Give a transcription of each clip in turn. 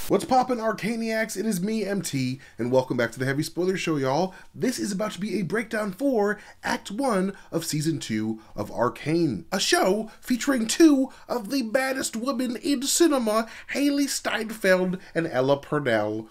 What's poppin', Arcaniacs? It is me, MT, and welcome back to the Heavy Spoiler Show, y'all. This is about to be a breakdown for Act 1 of Season 2 of Arcane, a show featuring two of the baddest women in cinema, Hailie Steinfeld and Ella Purnell.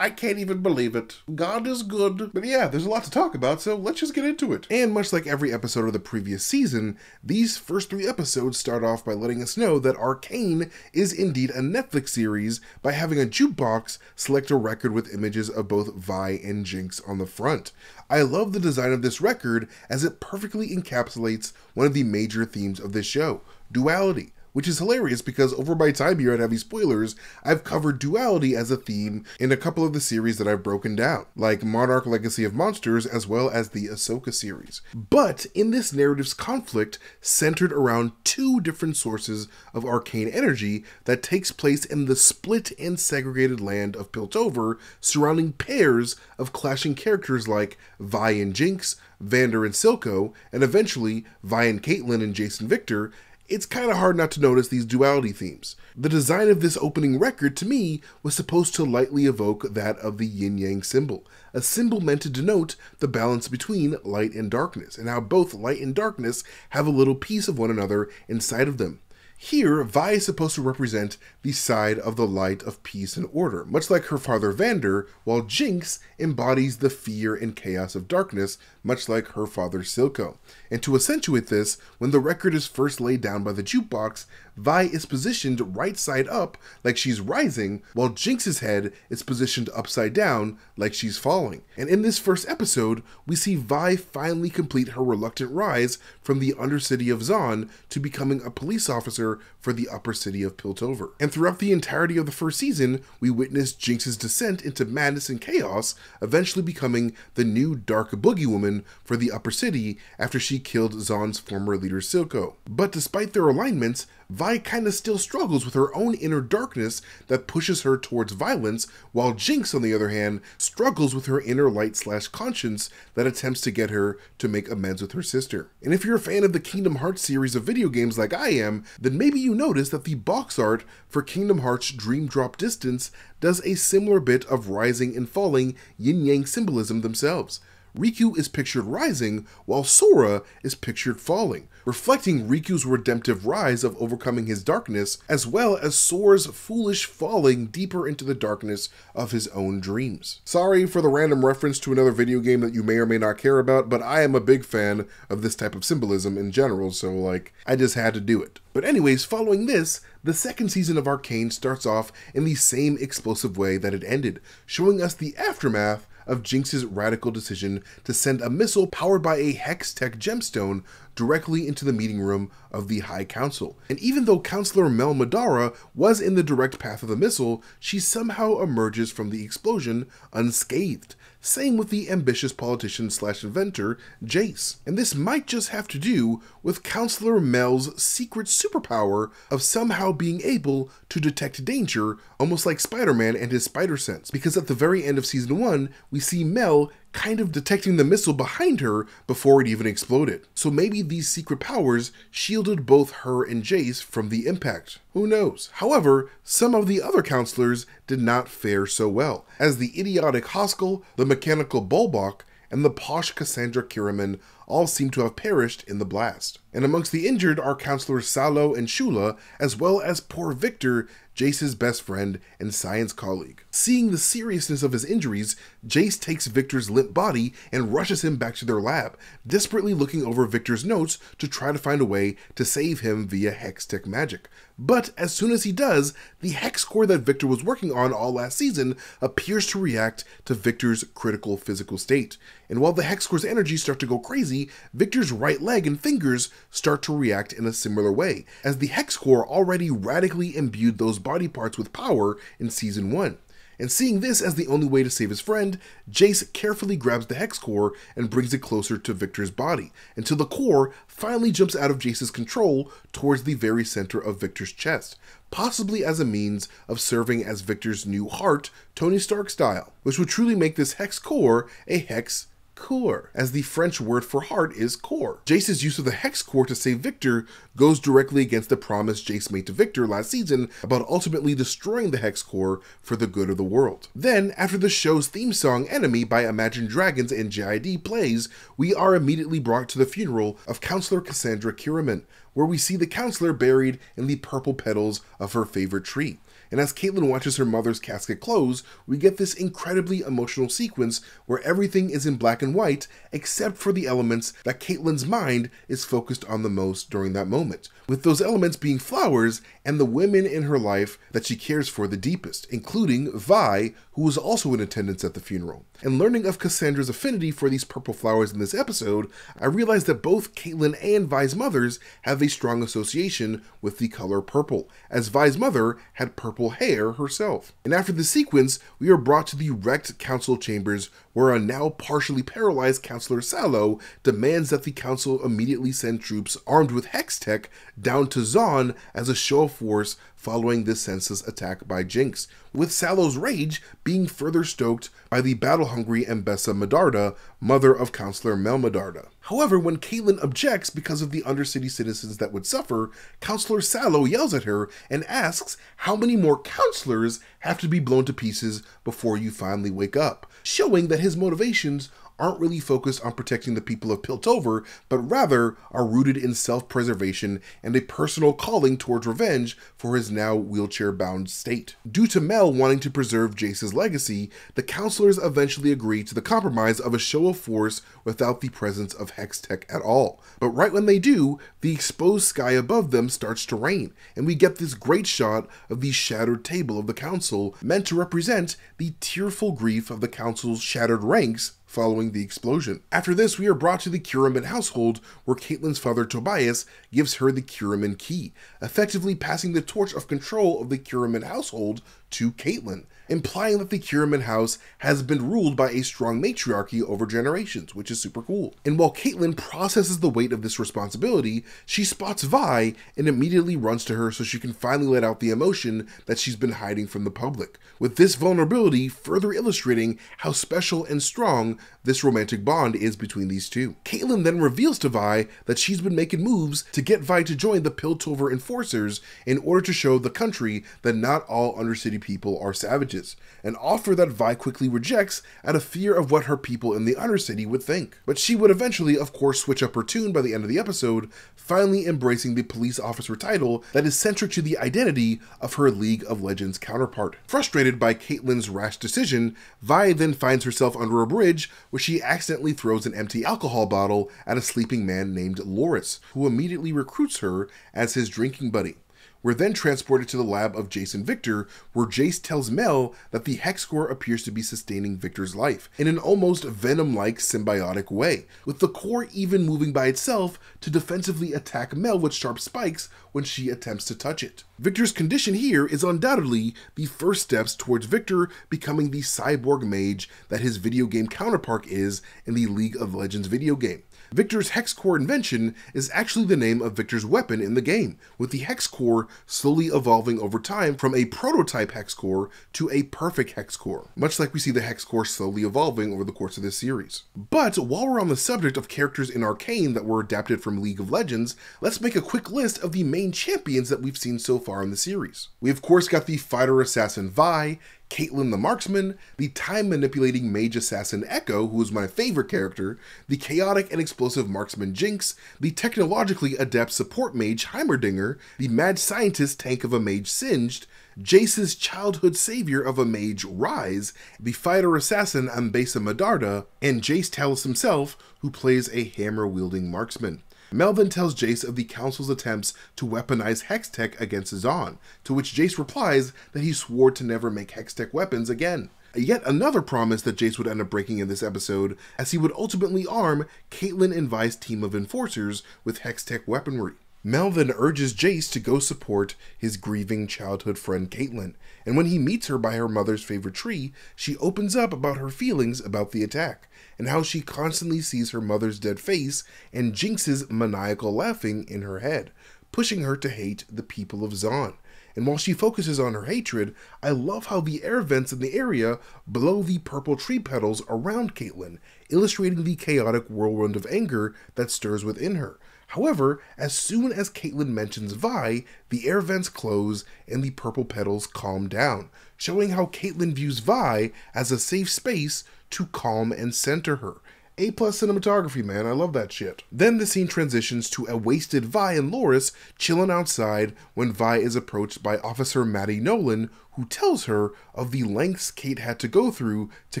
I can't even believe it. God is good. But yeah, there's a lot to talk about, so let's just get into it. And much like every episode of the previous season, these first 3 episodes start off by letting us know that Arcane is indeed a Netflix series by having a jukebox select a record with images of both Vi and Jinx on the front. I love the design of this record as it perfectly encapsulates one of the major themes of this show, duality. Which is hilarious because over my time here at Heavy Spoilers, I've covered duality as a theme in a couple of the series that I've broken down, like Monarch Legacy of Monsters as well as the Ahsoka series. But in this narrative's conflict centered around 2 different sources of arcane energy that takes place in the split and segregated land of Piltover, surrounding pairs of clashing characters like Vi and Jinx, Vander and Silco, and eventually Vi and Caitlyn and Jason Victor, it's kind of hard not to notice these duality themes. The design of this opening record, to me, was supposed to lightly evoke that of the yin-yang symbol, a symbol meant to denote the balance between light and darkness, and how both light and darkness have a little piece of one another inside of them. Here, Vi is supposed to represent the side of the light of peace and order, much like her father Vander, while Jinx embodies the fear and chaos of darkness, much like her father Silco. And to accentuate this, when the record is first laid down by the jukebox, Vi is positioned right side up, like she's rising, while Jinx's head is positioned upside down, like she's falling. And in this first episode, we see Vi finally complete her reluctant rise from the undercity of Zaun to becoming a police officer for the upper city of Piltover. And throughout the entirety of the first season, we witness Jinx's descent into madness and chaos, eventually becoming the new dark boogie woman for the upper city after she killed Zaun's former leader Silco. But despite their alignments, Vi kinda still struggles with her own inner darkness that pushes her towards violence, while Jinx, on the other hand, struggles with her inner light/conscience that attempts to get her to make amends with her sister. And if you're a fan of the Kingdom Hearts series of video games like I am, then maybe you notice that the box art for Kingdom Hearts Dream Drop Distance does a similar bit of rising and falling yin-yang symbolism themselves. Riku is pictured rising, while Sora is pictured falling, reflecting Riku's redemptive rise of overcoming his darkness, as well as Sora's foolish falling deeper into the darkness of his own dreams. Sorry for the random reference to another video game that you may or may not care about, but I am a big fan of this type of symbolism in general, so I just had to do it. But anyways, following this, the second season of Arcane starts off in the same explosive way that it ended, showing us the aftermath of Jinx's radical decision to send a missile powered by a Hex-Tech gemstone directly into the meeting room of the High Council. And even though Counselor Mel Madara was in the direct path of the missile, she somehow emerges from the explosion unscathed. Same with the ambitious politician/inventor, Jace. And this might just have to do with Counselor Mel's secret superpower of somehow being able to detect danger, almost like Spider-Man and his spider sense. Because at the very end of Season 1, we see Mel kind of detecting the missile behind her before it even exploded. So maybe these secret powers shielded both her and Jace from the impact. Who knows? However, some of the other counselors did not fare so well, as the idiotic Haskell, the mechanical Bulbok, and the posh Cassandra Kiraman all seem to have perished in the blast. And amongst the injured are Counselors Salo and Shula, as well as poor Victor, Jace's best friend and science colleague. Seeing the seriousness of his injuries, Jace takes Victor's limp body and rushes him back to their lab, desperately looking over Victor's notes to try to find a way to save him via Hex-Tech magic. But as soon as he does, the Hex core that Victor was working on all last season appears to react to Victor's critical physical state. And while the Hex core's energies start to go crazy, Victor's right leg and fingers start to react in a similar way, as the Hex core already radically imbued those body parts with power in Season 1. And seeing this as the only way to save his friend, Jace carefully grabs the Hex core and brings it closer to Victor's body, until the core finally jumps out of Jace's control towards the very center of Victor's chest, possibly as a means of serving as Victor's new heart, Tony Stark style, which would truly make this Hex core a Hex core, as the French word for heart is core. Jace's use of the hex core to save Victor goes directly against the promise Jace made to Victor last season about ultimately destroying the hex core for the good of the world. Then, after the show's theme song Enemy by Imagine Dragons and JID plays, we are immediately brought to the funeral of Counselor Cassandra Kierman, where we see the counselor buried in the purple petals of her favorite tree. And as Caitlin watches her mother's casket close, we get this incredibly emotional sequence where everything is in black and white except for the elements that Caitlin's mind is focused on the most during that moment, with those elements being flowers and the women in her life that she cares for the deepest, including Vi, who was also in attendance at the funeral. And learning of Cassandra's affinity for these purple flowers in this episode, I realized that both Caitlin and Vi's mothers have a strong association with the color purple, as Vi's mother had purple hair herself. And after the sequence, we are brought to the wrecked council chambers, where a now partially paralyzed Counselor Sallow demands that the council immediately send troops armed with hex tech down to Zaun as a show of force following this senseless attack by Jinx, with Sallow's rage being further stoked by the battle-hungry Mbessa Medarda, mother of Counselor Mel Medarda. However, when Caitlin objects because of the Undercity citizens that would suffer, Counselor Sallow yells at her and asks how many more counselors have to be blown to pieces before you finally wake up, showing that his motivations aren't really focused on protecting the people of Piltover, but rather are rooted in self-preservation and a personal calling towards revenge for his now wheelchair-bound state. Due to Mel wanting to preserve Jace's legacy, the counselors eventually agree to the compromise of a show of force without the presence of hex tech at all. But right when they do, the exposed sky above them starts to rain, and we get this great shot of the shattered table of the council, meant to represent the tearful grief of the council's shattered ranks following the explosion. After this, we are brought to the Kierman household, where Caitlin's father Tobias gives her the Kierman key, effectively passing the torch of control of the Kierman household to Caitlin, implying that the Kierman house has been ruled by a strong matriarchy over generations, which is super cool. And while Caitlin processes the weight of this responsibility, she spots Vi and immediately runs to her so she can finally let out the emotion that she's been hiding from the public, with this vulnerability further illustrating how special and strong this romantic bond is between these two. Caitlin then reveals to Vi that she's been making moves to get Vi to join the Piltover Enforcers in order to show the country that not all Undercity people are savages, an offer that Vi quickly rejects out of fear of what her people in the Undercity would think. But she would eventually, of course, switch up her tune by the end of the episode, finally embracing the police officer title that is centric to the identity of her League of Legends counterpart. Frustrated by Caitlin's rash decision, Vi then finds herself under a bridge where she accidentally throws an empty alcohol bottle at a sleeping man named Loris, who immediately recruits her as his drinking buddy. We're then transported to the lab of Jace and Victor, where Jace tells Mel that the hex core appears to be sustaining Victor's life in an almost Venom-like symbiotic way, with the core even moving by itself to defensively attack Mel with sharp spikes when she attempts to touch it. Victor's condition here is undoubtedly the first steps towards Victor becoming the cyborg mage that his video game counterpart is in the League of Legends video game. Victor's hex core invention is actually the name of Victor's weapon in the game, with the hex core slowly evolving over time from a prototype hex core to a perfect hex core, much like we see the hex core slowly evolving over the course of this series. But while we're on the subject of characters in Arcane that were adapted from League of Legends, let's make a quick list of the main champions that we've seen so far in the series. We of course got the fighter assassin Vi, Caitlin the marksman, the time-manipulating mage assassin Echo, who is my favorite character, the chaotic and explosive marksman Jinx, the technologically adept support mage Heimerdinger, the mad scientist tank of a mage Singed, Jace's childhood savior of a mage Rise, the fighter assassin Mbessa Medarda, and Jace Talos himself, who plays a hammer-wielding marksman. Mel then tells Jace of the Council's attempts to weaponize Hextech against Zaun, to which Jace replies that he swore to never make Hextech weapons again. Yet another promise that Jace would end up breaking in this episode, as he would ultimately arm Caitlin and Vi's team of enforcers with Hextech weaponry. Mel then urges Jace to go support his grieving childhood friend Caitlin, and when he meets her by her mother's favorite tree, she opens up about her feelings about the attack, and how she constantly sees her mother's dead face and Jinx's maniacal laughing in her head, pushing her to hate the people of Zaun. And while she focuses on her hatred, I love how the air vents in the area blow the purple tree petals around Caitlyn, illustrating the chaotic whirlwind of anger that stirs within her. However, as soon as Caitlyn mentions Vi, the air vents close and the purple petals calm down, showing how Caitlyn views Vi as a safe space to calm and center her. A+ cinematography, man, I love that shit. Then the scene transitions to a wasted Vi and Loris chilling outside when Vi is approached by Officer Maddie Nolan, who tells her of the lengths Kate had to go through to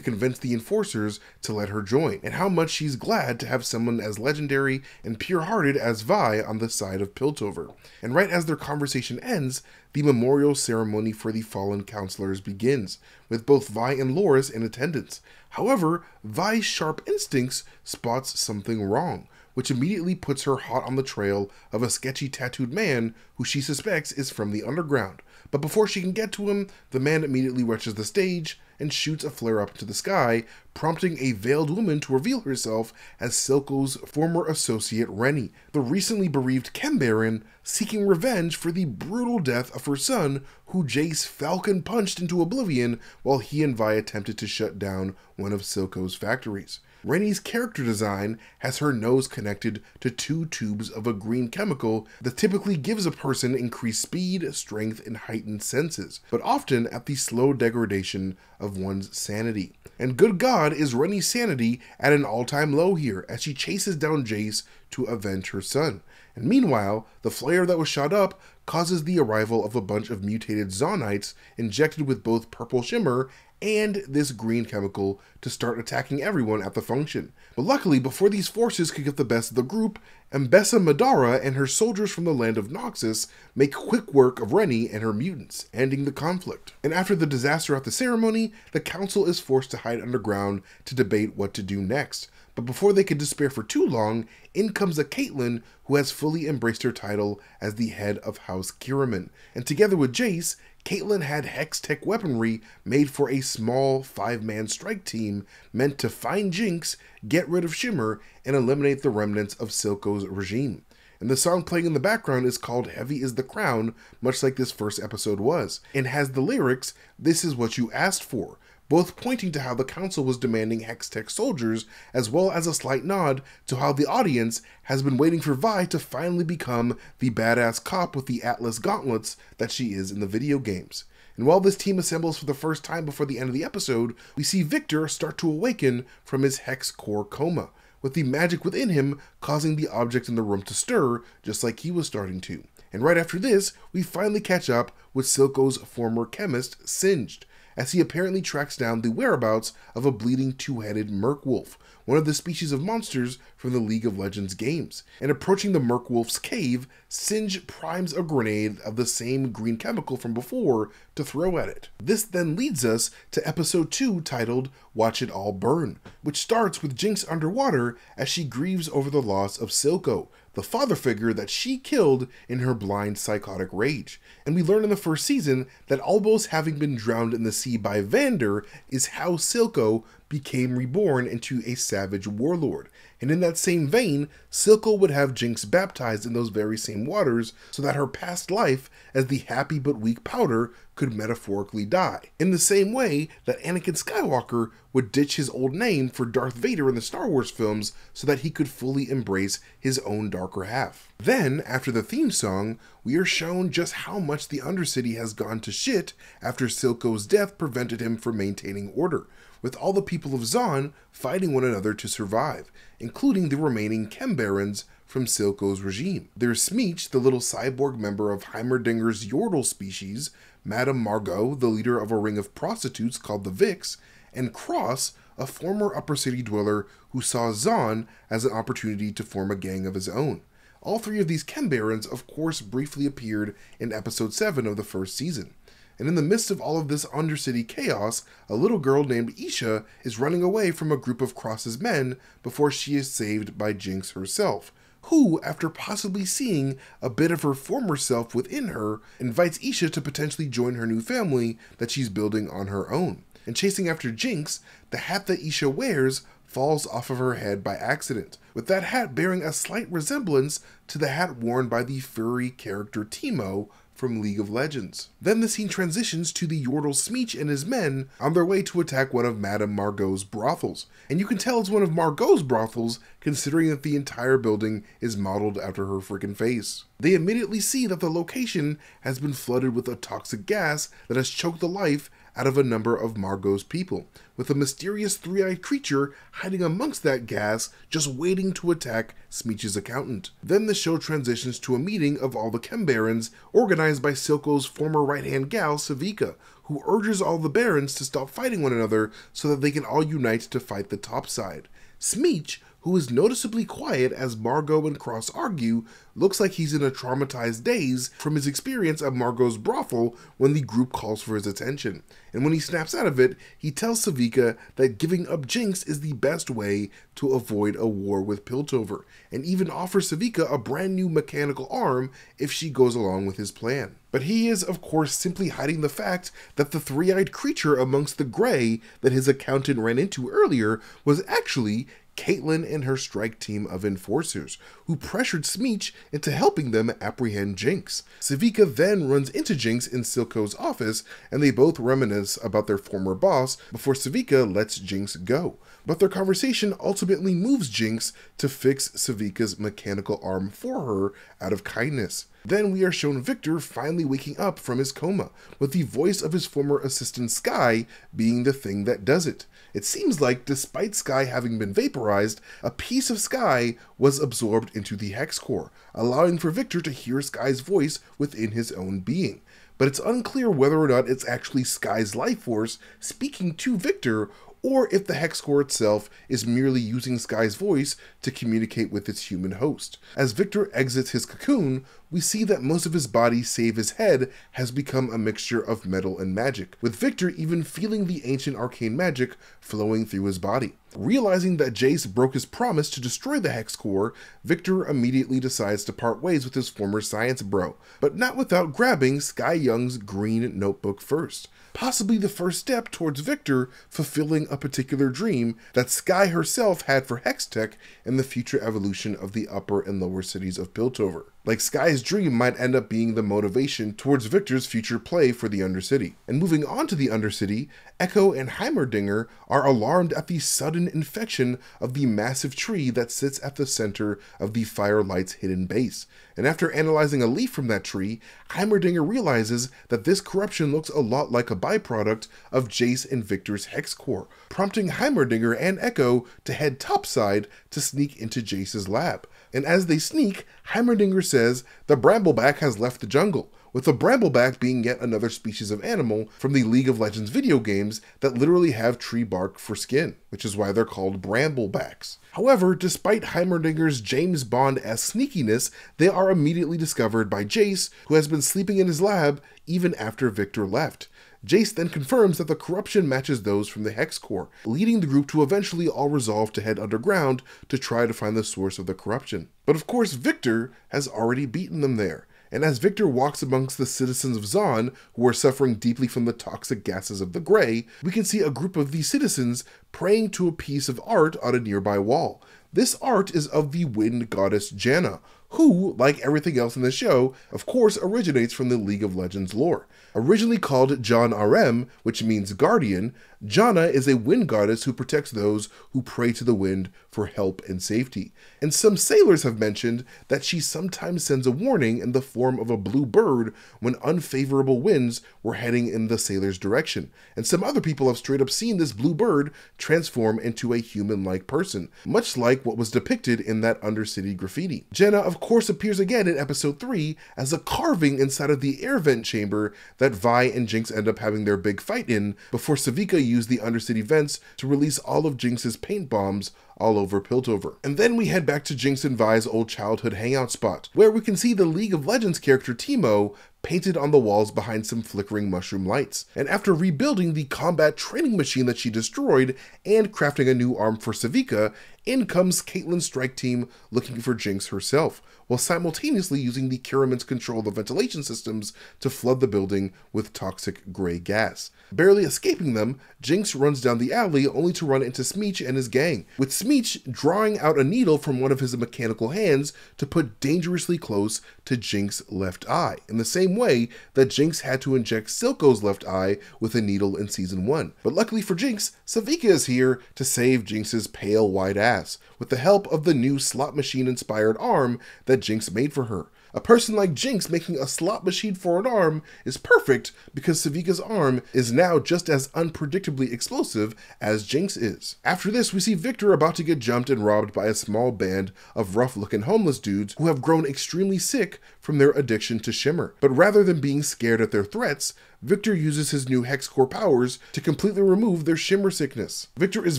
convince the enforcers to let her join, and how much she's glad to have someone as legendary and pure-hearted as Vi on the side of Piltover. And right as their conversation ends, the memorial ceremony for the fallen counselors begins, with both Vi and Loris in attendance. However, Vi's sharp instincts spots something wrong, which immediately puts her hot on the trail of a sketchy tattooed man who she suspects is from the underground. But before she can get to him, the man immediately rushes the stage and shoots a flare up into the sky, prompting a veiled woman to reveal herself as Silco's former associate Rennie, the recently bereaved Chem Baron, seeking revenge for the brutal death of her son, who Jace falcon punched into oblivion while he and Vi attempted to shut down one of Silco's factories. Rennie's character design has her nose connected to 2 tubes of a green chemical that typically gives a person increased speed, strength, and heightened senses, but often at the slow degradation of one's sanity. And good God, is Rennie's sanity at an all-time low here as she chases down Jace to avenge her son. And meanwhile, the flare that was shot up causes the arrival of a bunch of mutated Zaunites injected with both purple shimmer and this green chemical to start attacking everyone at the function. But luckily, before these forces could get the best of the group, Mbessa Madara and her soldiers from the land of Noxus make quick work of Rennie and her mutants, ending the conflict. And after the disaster at the ceremony, the council is forced to hide underground to debate what to do next. But before they could despair for too long, in comes a Caitlyn who has fully embraced her title as the head of House Kiraman. And together with Jace, Caitlyn had Hex-Tech weaponry made for a small 5-man strike team meant to find Jinx, get rid of Shimmer, and eliminate the remnants of Silco's regime. And the song playing in the background is called Heavy is the Crown, much like this first episode was, and has the lyrics, "This is what you asked for," both pointing to how the council was demanding Hex-Tech soldiers, as well as a slight nod to how the audience has been waiting for Vi to finally become the badass cop with the Atlas gauntlets that she is in the video games. And while this team assembles for the first time before the end of the episode, we see Victor start to awaken from his Hex core coma, with the magic within him causing the object in the room to stir, just like he was starting to. And right after this, we finally catch up with Silco's former chemist, Singed, as he apparently tracks down the whereabouts of a bleeding 2-headed Merkwolf, one of the species of monsters from the League of Legends games. And approaching the Merkwolf's cave, Singe primes a grenade of the same green chemical from before to throw at it. This then leads us to episode 2 titled Watch It All Burn, which starts with Jinx underwater as she grieves over the loss of Silco, the father figure that she killed in her blind psychotic rage. And we learn in the first season that Albos having been drowned in the sea by Vander is how Silco became reborn into a savage warlord. And in that same vein, Silco would have Jinx baptized in those very same waters so that her past life as the happy but weak Powder could metaphorically die. In the same way that Anakin Skywalker would ditch his old name for Darth Vader in the Star Wars films so that he could fully embrace his own darker half. Then, after the theme song, we are shown just how much the Undercity has gone to shit after Silco's death prevented him from maintaining order, with all the people of Zaun fighting one another to survive, including the remaining Chem Barons from Silco's regime. There's Smeech, the little cyborg member of Heimerdinger's Yordle species, Madame Margot, the leader of a ring of prostitutes called the Vix, and Cross, a former Upper City dweller who saw Zaun as an opportunity to form a gang of his own. All 3 of these Chem Barons, of course, briefly appeared in episode 7 of the first season. And in the midst of all of this Undercity chaos, a little girl named Isha is running away from a group of Cross's men before she is saved by Jinx herself, who, after possibly seeing a bit of her former self within her, invites Isha to potentially join her new family that she's building on her own. And chasing after Jinx, the hat that Isha wears falls off of her head by accident, with that hat bearing a slight resemblance to the hat worn by the furry character Teemo from League of Legends. Then the scene transitions to the Yordle Smeech and his men on their way to attack one of Madame Margot's brothels. And you can tell it's one of Margot's brothels considering that the entire building is modeled after her freaking face. They immediately see that the location has been flooded with a toxic gas that has choked the life out of a number of Margot's people, with a mysterious three-eyed creature hiding amongst that gas just waiting to attack Smeech's accountant. Then the show transitions to a meeting of all the Chem Barons organized by Silco's former right-hand gal, Savika, who urges all the Barons to stop fighting one another so that they can all unite to fight the top side. Smeech, who is noticeably quiet as Margot and Cross argue, looks like he's in a traumatized daze from his experience at Margot's brothel when the group calls for his attention. And when he snaps out of it, he tells Savika that giving up Jinx is the best way to avoid a war with Piltover, and even offers Savika a brand new mechanical arm if she goes along with his plan. But he is, of course, simply hiding the fact that the three-eyed creature amongst the gray that his accountant ran into earlier was actually Caitlyn and her strike team of enforcers, who pressured Smeech into helping them apprehend Jinx. Savika then runs into Jinx in Silco's office, and they both reminisce about their former boss before Savika lets Jinx go. But their conversation ultimately moves Jinx to fix Savika's mechanical arm for her out of kindness. Then we are shown Victor finally waking up from his coma, with the voice of his former assistant Skye being the thing that does it. It seems like, despite Skye having been vaporized, a piece of Skye was absorbed into the Hex Core, allowing for Victor to hear Skye's voice within his own being. But it's unclear whether or not it's actually Skye's life force speaking to Victor, or if the Hex Core itself is merely using Skye's voice to communicate with its human host. As Victor exits his cocoon, we see that most of his body, save his head, has become a mixture of metal and magic, with Victor even feeling the ancient arcane magic flowing through his body. Realizing that Jace broke his promise to destroy the Hex Core, Victor immediately decides to part ways with his former science bro, but not without grabbing Skye Young's green notebook first. Possibly the first step towards Victor fulfilling a particular dream that Skye herself had for Hextech and the future evolution of the upper and lower cities of Piltover. Like Skye's dream might end up being the motivation towards Victor's future play for the Undercity. And moving on to the Undercity, Echo and Heimerdinger are alarmed at the sudden infection of the massive tree that sits at the center of the Firelight's hidden base. And after analyzing a leaf from that tree, Heimerdinger realizes that this corruption looks a lot like a byproduct of Jace and Victor's Hex Core, prompting Heimerdinger and Echo to head topside to sneak into Jace's lab. And as they sneak, Heimerdinger says the Brambleback has left the jungle, with the Brambleback being yet another species of animal from the League of Legends video games that literally have tree bark for skin, which is why they're called Bramblebacks. However, despite Heimerdinger's James Bond-esque sneakiness, they are immediately discovered by Jace, who has been sleeping in his lab even after Victor left. Jace then confirms that the corruption matches those from the Hex Core, leading the group to eventually all resolve to head underground to try to find the source of the corruption. But of course, Victor has already beaten them there. And as Victor walks amongst the citizens of Zaun, who are suffering deeply from the toxic gases of the Grey, we can see a group of these citizens praying to a piece of art on a nearby wall. This art is of the wind goddess Janna, who, like everything else in the show, of course originates from the League of Legends lore. Originally called Jan Arem, which means guardian, Janna is a wind goddess who protects those who pray to the wind for help and safety. And some sailors have mentioned that she sometimes sends a warning in the form of a blue bird when unfavorable winds were heading in the sailor's direction. And some other people have straight up seen this blue bird transform into a human-like person, much like what was depicted in that Undercity graffiti. Janna, of course, appears again in episode 3 as a carving inside of the air vent chamber that Vi and Jinx end up having their big fight in before Savika used the Undercity vents to release all of Jinx's paint bombs all over Piltover. And then we head back to Jinx and Vi's old childhood hangout spot, where we can see the League of Legends character Teemo painted on the walls behind some flickering mushroom lights. And after rebuilding the combat training machine that she destroyed and crafting a new arm for Savika, In comes Caitlyn's strike team looking for Jinx herself, while simultaneously using the Kiramans control the ventilation systems to flood the building with toxic gray gas. Barely escaping them, Jinx runs down the alley only to run into Smeech and his gang, with Smeech drawing out a needle from one of his mechanical hands to put dangerously close to Jinx's left eye, in the same way that Jinx had to inject Silco's left eye with a needle in Season 1. But luckily for Jinx, Savika is here to save Jinx's pale white ass, with the help of the new slot machine-inspired arm that Jinx made for her. A person like Jinx making a slot machine for an arm is perfect because Savika's arm is now just as unpredictably explosive as Jinx is. After this, we see Victor about to get jumped and robbed by a small band of rough-looking homeless dudes who have grown extremely sick from their addiction to Shimmer. But rather than being scared at their threats, Victor uses his new Hex Core powers to completely remove their Shimmer sickness. Victor is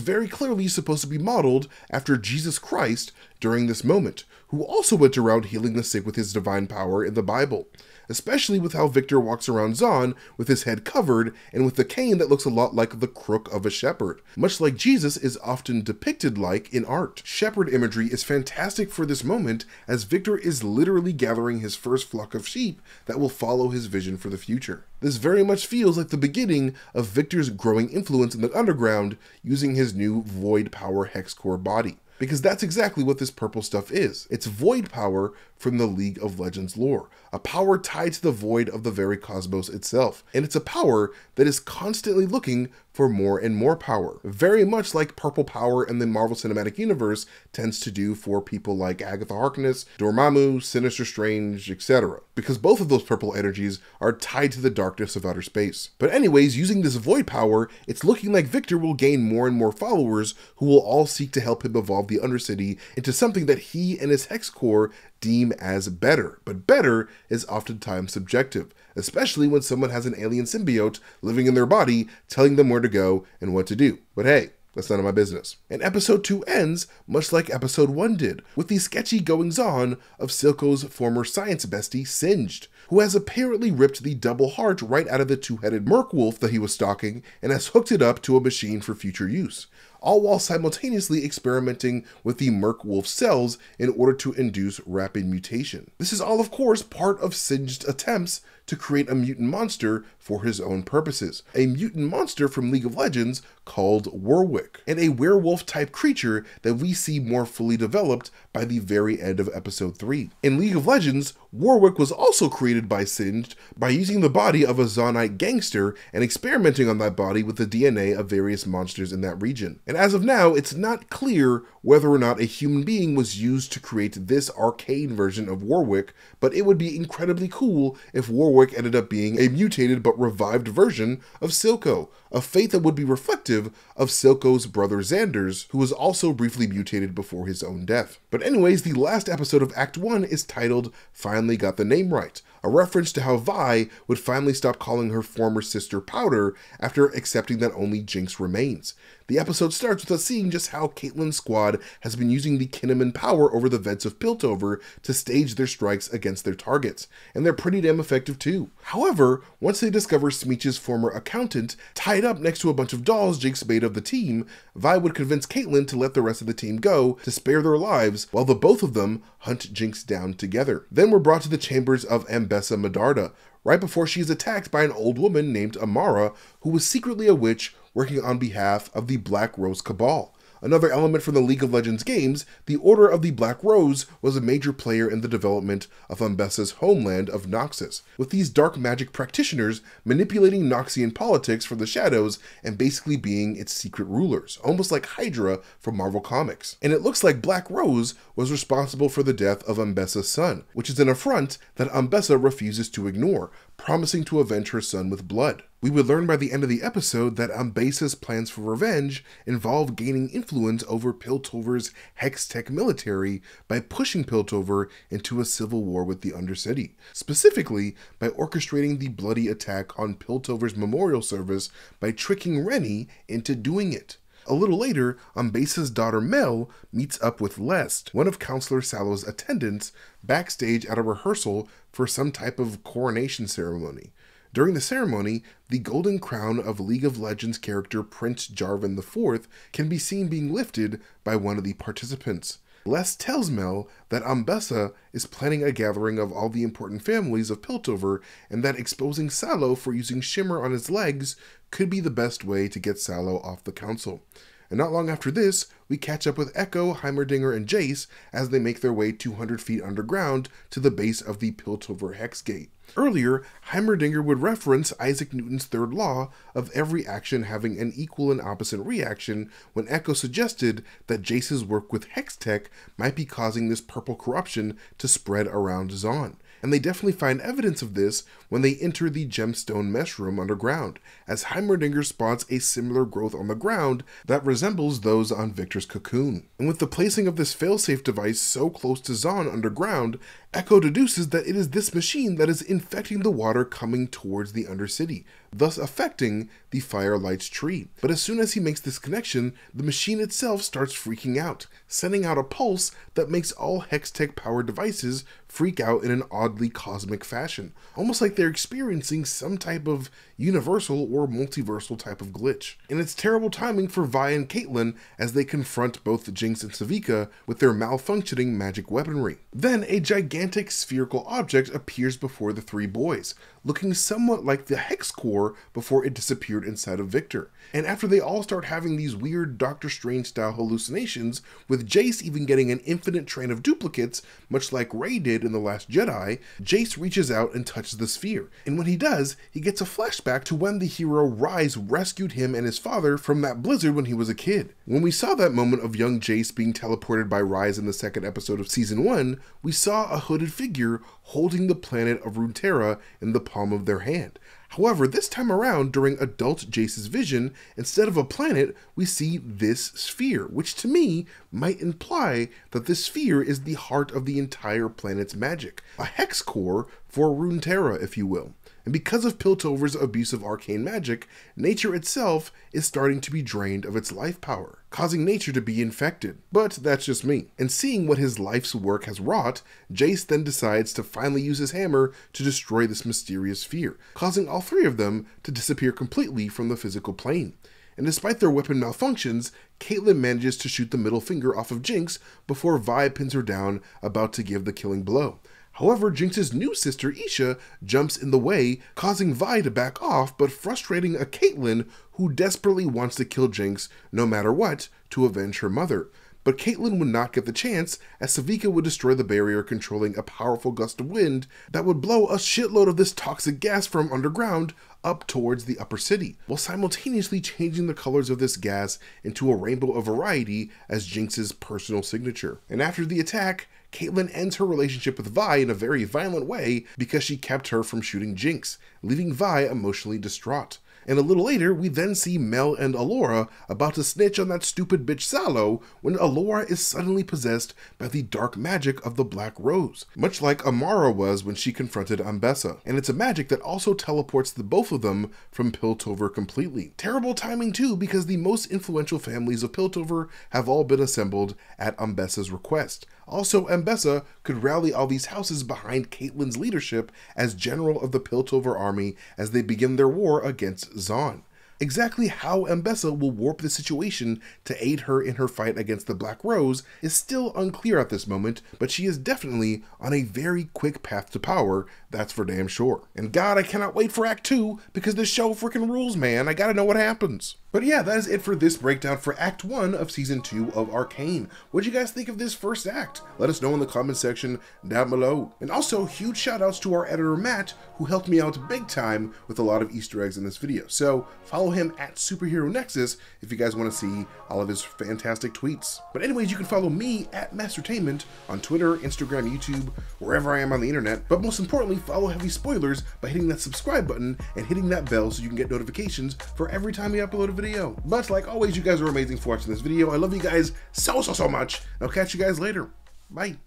very clearly supposed to be modeled after Jesus Christ during this moment, who also went around healing the sick with his divine power in the Bible, especially with how Victor walks around Zaun with his head covered and with the cane that looks a lot like the crook of a shepherd, much like Jesus is often depicted like in art. Shepherd imagery is fantastic for this moment, as Victor is literally gathering his first flock of sheep that will follow his vision for the future. This very much feels like the beginning of Victor's growing influence in the underground using his new Void Power Hex Core body. Because that's exactly what this purple stuff is. It's void power from the League of Legends lore, a power tied to the void of the very cosmos itself. And it's a power that is constantly looking for more and more power, very much like purple power in the Marvel Cinematic Universe tends to do for people like Agatha Harkness, Dormammu, Sinister Strange, etc. Because both of those purple energies are tied to the darkness of outer space. But anyways, using this void power, it's looking like Victor will gain more and more followers who will all seek to help him evolve the Undercity into something that he and his Hex Core deem as better. But better is oftentimes subjective, especially when someone has an alien symbiote living in their body telling them where to go and what to do. But hey, that's none of my business. And episode 2 ends much like episode 1 did, with the sketchy goings-on of Silco's former science bestie, Singed, who has apparently ripped the double heart right out of the two-headed merc wolf that he was stalking and has hooked it up to a machine for future use, all while simultaneously experimenting with the merc wolf cells in order to induce rapid mutation. This is all, of course, part of Singed's attempts to create a mutant monster for his own purposes. A mutant monster from League of Legends called Warwick, and a werewolf-type creature that we see more fully developed by the very end of episode 3. In League of Legends, Warwick was also created by Singed by using the body of a Zaunite gangster and experimenting on that body with the DNA of various monsters in that region. And as of now, it's not clear whether or not a human being was used to create this Arcane version of Warwick, but it would be incredibly cool if Warwick ended up being a mutated but revived version of Silco, a fate that would be reflective of Silco's brother Xander's, who was also briefly mutated before his own death. But anyways, the last episode of Act 1 is titled Finally Got the Name Right, a reference to how Vi would finally stop calling her former sister Powder after accepting that only Jinx remains. The episode starts with us seeing just how Caitlyn's squad has been using the Kinnaman power over the vents of Piltover to stage their strikes against their targets, and they're pretty damn effective too. However, once they discover Smeech's former accountant tied up next to a bunch of dolls Jinx made of the team, Vi would convince Caitlyn to let the rest of the team go to spare their lives while the both of them hunt Jinx down together. Then we're brought to the chambers of Ambessa Medarda, right before she is attacked by an old woman named Amara, who was secretly a witch working on behalf of the Black Rose Cabal. Another element from the League of Legends games, the Order of the Black Rose was a major player in the development of Ambessa's homeland of Noxus, with these dark magic practitioners manipulating Noxian politics from the shadows and basically being its secret rulers, almost like Hydra from Marvel Comics. And it looks like Black Rose was responsible for the death of Ambessa's son, which is an affront that Ambessa refuses to ignore, promising to avenge her son with blood. We would learn by the end of the episode that Ambessa's plans for revenge involve gaining influence over Piltover's Hextech military by pushing Piltover into a civil war with the Undercity, specifically by orchestrating the bloody attack on Piltover's memorial service by tricking Rennie into doing it. A little later, Ambessa's daughter Mel meets up with Lest, one of Counselor Sallow's attendants, backstage at a rehearsal for some type of coronation ceremony. During the ceremony, the golden crown of League of Legends character Prince Jarvan IV can be seen being lifted by one of the participants. Les tells Mel that Ambessa is planning a gathering of all the important families of Piltover and that exposing Sallow for using shimmer on his legs could be the best way to get Sallow off the council. And not long after this, we catch up with Echo, Heimerdinger, and Jace as they make their way 200 feet underground to the base of the Piltover Hex Gate. Earlier, Heimerdinger would reference Isaac Newton's third law of every action having an equal and opposite reaction when Echo suggested that Jace's work with Hex Tech might be causing this purple corruption to spread around Zaun. And they definitely find evidence of this when they enter the gemstone mesh room underground, as Heimerdinger spots a similar growth on the ground that resembles those on Victor's cocoon. And with the placing of this failsafe device so close to Zaun underground, Echo deduces that it is this machine that is infecting the water coming towards the Undercity, thus affecting the Firelight's tree. But as soon as he makes this connection, the machine itself starts freaking out, sending out a pulse that makes all Hextech powered devices freak out in an oddly cosmic fashion, almost like they're experiencing some type of universal or multiversal type of glitch. And it's terrible timing for Vi and Caitlyn as they confront both Jinx and Savika with their malfunctioning magic weaponry. Then a gigantic spherical object appears before the three boys, looking somewhat like the Hex Core before it disappeared inside of Victor. And after they all start having these weird Doctor Strange style hallucinations, with Jace even getting an infinite train of duplicates, much like Rey did in The Last Jedi, Jace reaches out and touches the sphere. And when he does, he gets a flashback to when the hero Ryze rescued him and his father from that blizzard when he was a kid. When we saw that moment of young Jace being teleported by Ryze in the second episode of Season 1, we saw a hooded figure holding the planet of Runeterra in the palm of their hand. However, this time around, during adult Jace's vision, instead of a planet, we see this sphere, which to me might imply that this sphere is the heart of the entire planet's magic, a hex core for Runeterra, if you will. And because of Piltover's abuse of arcane magic, nature itself is starting to be drained of its life power, causing nature to be infected. But that's just me. And seeing what his life's work has wrought, Jace then decides to finally use his hammer to destroy this mysterious sphere, causing all three of them to disappear completely from the physical plane. And despite their weapon malfunctions, Caitlyn manages to shoot the middle finger off of Jinx before Vi pins her down, about to give the killing blow. However, Jinx's new sister, Isha, jumps in the way, causing Vi to back off, but frustrating a Caitlyn who desperately wants to kill Jinx no matter what to avenge her mother. But Caitlyn would not get the chance, as Savika would destroy the barrier, controlling a powerful gust of wind that would blow a shitload of this toxic gas from underground up towards the upper city, while simultaneously changing the colors of this gas into a rainbow of variety as Jinx's personal signature. And after the attack, Caitlyn ends her relationship with Vi in a very violent way because she kept her from shooting Jinx, leaving Vi emotionally distraught. And a little later, we then see Mel and Alora about to snitch on that stupid bitch Sallow when Alora is suddenly possessed by the dark magic of the Black Rose, much like Amara was when she confronted Ambessa. And it's a magic that also teleports the both of them from Piltover completely. Terrible timing too, because the most influential families of Piltover have all been assembled at Ambessa's request. Also, Ambessa could rally all these houses behind Caitlyn's leadership as general of the Piltover army as they begin their war against Zaun. Exactly how Ambessa will warp the situation to aid her in her fight against the Black Rose is still unclear at this moment, but she is definitely on a very quick path to power, that's for damn sure. And God, I cannot wait for Act 2, because this show freaking rules, man. I gotta know what happens. But yeah, that is it for this breakdown for Act 1 of Season 2 of Arcane. What do you guys think of this first act? Let us know in the comment section down below. And also, huge shout outs to our editor Matt, who helped me out big time with a lot of Easter eggs in this video. So follow him at Superhero Nexus if you guys want to see all of his fantastic tweets. But anyways, you can follow me at Mastertainment on Twitter, Instagram, YouTube, wherever I am on the internet. But most importantly, follow Heavy Spoilers by hitting that subscribe button and hitting that bell so you can get notifications for every time we upload a video. But like always, you guys are amazing for watching this video. I love you guys so much. I'll catch you guys later. Bye.